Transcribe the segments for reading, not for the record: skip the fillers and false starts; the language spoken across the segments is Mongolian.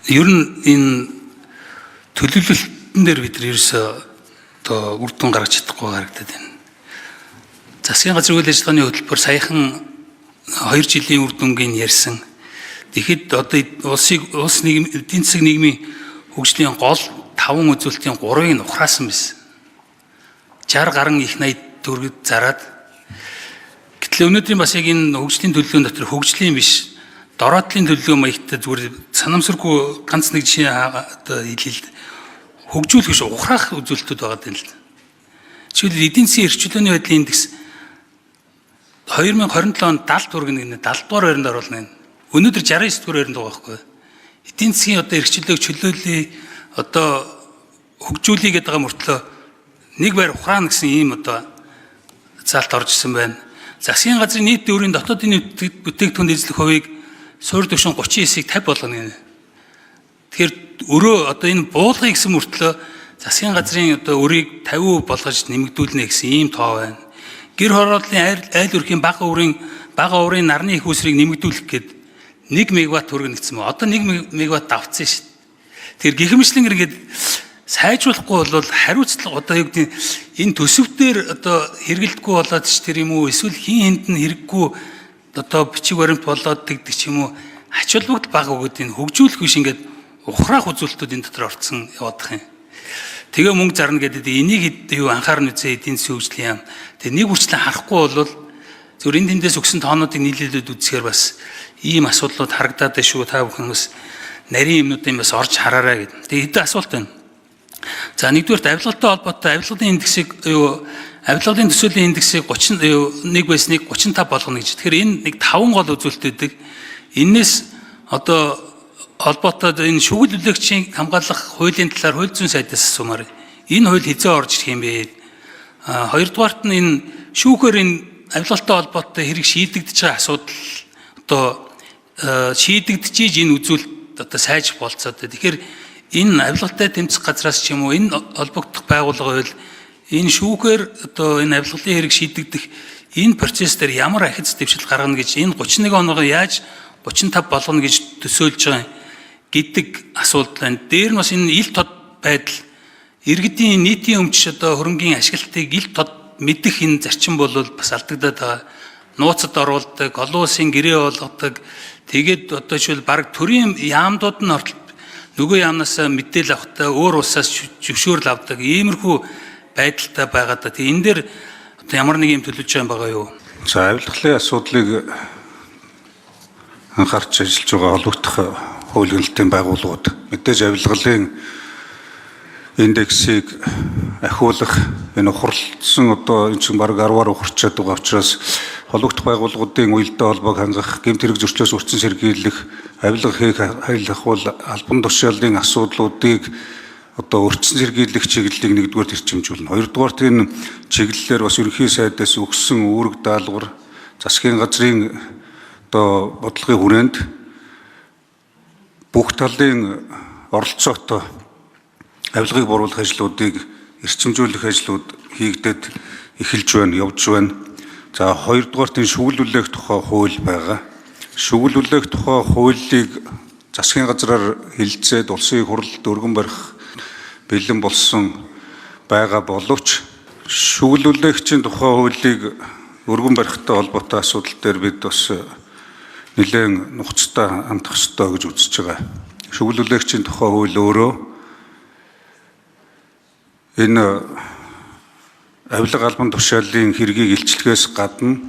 ер нь энэ төлөвлөлтөн дээр бид ерөөсөө одоо үр дүн гаргаж чадахгүй харагдаад байна. Засгийн газрын үйл ажиллагааны хөтөлбөр саяхан 2 жилийн үр дүнгийн ярьсан. Тэгэхэд одоо улс эдийн засаг нийгмийн хөгжлийн гол 5 үзүүлэлтийн 3-ыг нь ухраасан байсан. 60 гаруй их 80 төгрөг зарад. Гэтэл өнөөдрийн бас яг энэ хөгжлийн төлөвлөгөөний дотор хөгжлийн биш, дороодлын төлөвлөгөө маягтай зүгээр санамсаргүй ганц нэг жишээ одоо хэлээ. Хөгжүүлэх биш ухраах үзүүлэлтүүд байгаа юм л да. Жишээлбэл эдийн засгийн эрхчлөөний байдлын индекс 2027 онд 70 төгрөг нэг 70 дугаар байранд оруулна. Өнөөдөр 69 дугаар байранд байгаа байхгүй. Эдийн засгийн одоо эрхчлөөг чөлөөлөе одоо хөгжүүлэе гэдэг байгаа мөртлөө нэг байр ухраана гэсэн ийм одоо заалт орж ирсэн байна. Засгийн газрын нийт төвийн дотоодын бүтээгдэхүүн эзлэх хувийг суур түвшин 39-ийг 50 болгоно. Тэгэхээр өрөө одоо энэ буулгыг гэсэн мөртлөө засгийн газрын одоо өрийг 50% болгож нэмэгдүүлнэ гэсэн ийм тоо байна. Гэр хорооллын айл өрхийн бага урын нарны их усрыг нэмэгдүүлэх гээд 1 мегаватт төгрөг нэгдсэн мө. Одоо 1 мегаватт давцсан шүү дээ. Тэгэхээр гихмичлэн ингээд сайжруулахгүй бол хариуцлага одоо юу гэдэг энэ төсөвтөр одоо хэрэгэлдэггүй болоод ч тэр юм уу эсвэл хин хэнд нь хэрэггүй одоо бичиг баримт болоод тэгдэг ч юм уу ач холбогдол бага өгöd энэ хөгжүүлэх биш ингээд ухраах үзүүлэлтүүд энэ дотор орцсон явах юм. Тэгээ мөнгө зарна гэдэг энийг юу анхаарна үзээ эдийн засгийн хөгжлийн яам. Тэгээ нэг үрчлэн харахгүй бол зөв энэ тэндээс өгсөн тоонуудыг нийлүүлээд үзэхээр бас ийм асуудлууд харагдаад байна шүү. Та бүхэн бас нарийн юмнуудын бас орж хараарай гэдэг. Тэгээ хэдэн асуулт байна. За нэгдүгээр авилгалтай холбоотой авилгалын индексийг авилгалын төсөөлийн индексийг 31 байсныг 35 болгоно гэж. Тэгэхээр энэ нэг 5 гол үзүүлэлт үүдэг. Энээс одоо холбоотой энэ шүгэл үлээгчийн хамгаалах хуулийн талаар хууль зүйн сайдаас асуумаар. Энэ хууль хэзээ орж ирэх юм бэ? Хоёрдугаарт нь энэ шүүхээр энэ авилгалтай холбоотой хэрэг шийдэгдэж байгаа асуудал одоо шийдэгдэж энэ үзүүлэлт одоо сайжрах болцоод. Тэгэхээр энэ авилгалтай тэмцэх газраас ч юм уу энэ холбогдох байгууллага байвал энэ шүүхээр одоо энэ авилгалын хэрэг шийдэгдэх энэ процесс дээр ямар ахиц дэвшил гаргана гэж энэ 31 оноогоо яаж 35 болгоно гэж төсөөлж байгаа гэдэг асуулт байна. Дээр нь бас энэ ил тод байдал иргэдийн нийтийн өмч одоо хөрөнгийн ашиглалтыг ил тод мэдэх энэ зарчим бол бас алдагдаад байгаа. Нууцад оруулдаг, олон улсын гэрээ болгодог. Тэгээд одоо жишээл баг төрийн яамдууд нь ортол нөгөө яамнаас мэдээлэл авахтаа өөр улсаас зөвшөөрөл авдаг иймэрхүү байдалтай байгаа да. Тэгээ энэ дээр одоо ямар нэг юм төлөвлөж байгаа юу? За авилгалын асуудлыг анхаарч ажиллаж байгаа холбогдох хууль гэрэлтийн байгууллагууд мэдээж авилгалын индексийг ахиулах энэ ухралдсан одоо энэ чинь баг 10-аар ухарчаад байгаа учраас холбогдох байгууллагуудын уялдаа холбоог хангах, гэмт хэрэг зөрчлөөс урьдчилан сэргийлэх, авилга хийх ахуйл албан тушаалын асуудлуудыг одоо урьдчилан сэргийлэх чиглэлийг нэгдүгээр тэрчимжүүлнэ. Хоёрдугаарт энэ чиглэлээр бас ерөнхий сайдаас өгсөн үүрэг даалгавар засгийн газрын одоо бодлогын хүрээнд бүх талын оролцоотой авилгыг бууруулах ажлуудыг эрчимжүүлэх ажлууд хийгдээд эхэлж байна, явж байна. За хоёрдугаарт энэ шүгэл үлээх тухай хууль байгаа. Шүгэл үлээх тухай хуулийг засгийн газраар хэлэлцээд улсын хурлд өргөн барих бэлэн болсон байгаа боловч шүгэл үлээгчийн тухай хуулийг өргөн барихтай холбоотой асуудал дээр бид бас нэлээд нухацтай хандах ёстой гэж үзэж байгаа. Шүгэл үлээгчийн тухай хууль өөрөө энэ авилга албан тушаалын хэргийг илчлэхээс гадна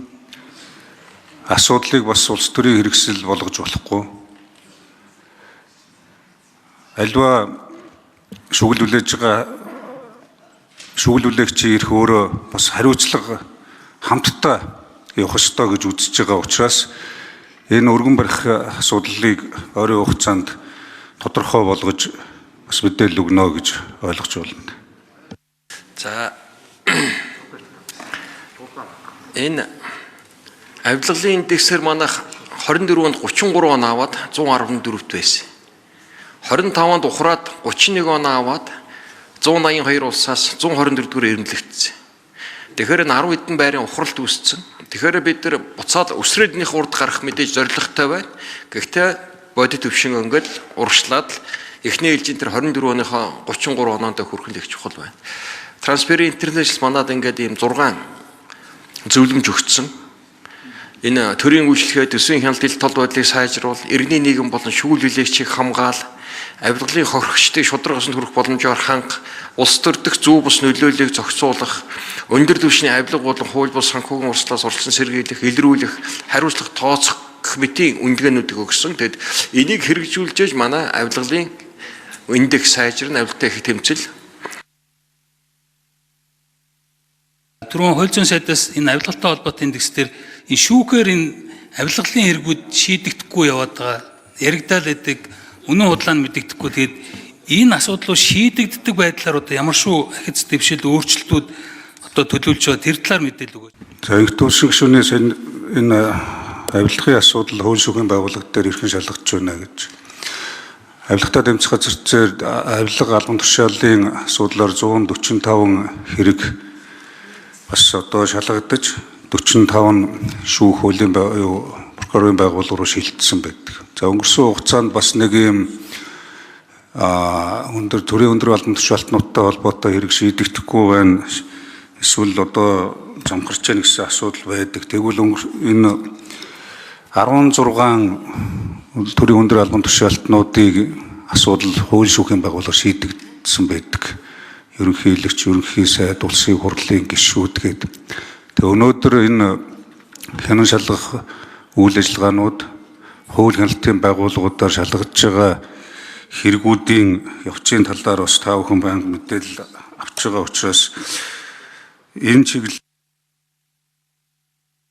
асуудлыг бас улс төрийн хэрэгсэл болгож болохгүй. Альва шүгэл үлээж байгаа шүгэл үлээгчийн эрх өөрөө бас хариуцлага хамтдаа явах ёстой гэж үзэж байгаа учраас энэ өргөн барих асуудлыг ойрын хугацаанд тодорхой болгож бас мэдээлэл өгнө гэж ойлгож байна. За энэ авилгалын индексээр манайх 24 онд 33 он аваад 114-т байсан. 25 онд ухраад 31 он аваад 182 улсаас 124-р эренблэгдсэн. Тэгэхээр энэ 10 хэдэн байрын ухралт үүссэн. Тэгэхээр бид нар буцаад өсрөөднийх урд гарах мэдээж зорилготой байна. Гэхдээ бодит өвшин өнгөд урагшлаад эхний ээлжийн тэр 24 оныхоо 33 оноонд хүрэх нь их чухал байна. Transparency International манад ингээд ийм 6 зөвлөмж өгсөн. Энэ төрийн үйлчлэгээ, төсвийн хяналт, ил тод байдлыг сайжруул, иргэний нийгэм болон шүүл хүлээгчийг хамгаал, авилгалын хохирогчдыг шударгасанд хүрэх боломжоор ханга, улс төр дэх зөв бус нөлөөллийг зохицуулах, өндөр түвшний авилга болон хууль бус санхүүгийн урслаас урьдчилан сэргийлэх, илрүүлэх, хариуцлага тооцох гэх мэтийн үндэгээнүүдийг өгсөн. Тэгэд энийг хэрэгжүүлж манай авилгалын индекс сайжрна, авилгатай их тэмцэл. Түрүүн хууль зүйн сайдаас энэ авилгалтай холбоотой индекс дээр энэ шүүхээр энэ авилгалын хэрэгүүд шийдэгдэхгүй яваад байгаа. Яригдал байдаг, үнэн худлаа нь мэдэгдэхгүй. Тэгээд энэ асуудлууд шийдэгддэг байдлаар одоо ямар шүү ахиц дэвшил өөрчлөлтүүд одоо төлөвлөж байгаа тэр талаар мэдээлэл өгөөч. За их төвшин гишүүнээс энэ авилгын асуудал хууль шүүхийн байгууллага дээр эрхэн шалгаж байна гэж. Авилгатай тэмцэх газар зүйр авилга албан тушаалын асуудлаар 145 хэрэг бас одоо шалгагдаж 45 шүүх хуулийн прокурорын байгууллага руу шилжсэн байдаг. За өнгөрсөн хугацаанд бас нэг юм төрийн өндөр албан тушаалтнуудтай холбоотой хэрэг шийдэгдэхгүй байна. Эсвэл одоо замхарч яах гэсэн асуудал байдаг. Тэгвэл энэ 16 төрийн өндөр албан тушаалтнуудыг асуудал хууль шүүхийн байгууллага шийдэгдсэн байдаг. Ерөнхий хэлэгч, ерөнхий сайд, улсын хурлын гишүүд гээд. Тэгээ өнөөдөр энэ хянан шалгах үйл ажиллагаанууд хууль хяналтын байгууллагуудаар шалгаж байгаа хэрэгүүдийн явцын талаар бас та бүхэн байнга мэдээлэл авч байгаа учраас энэ чиглэл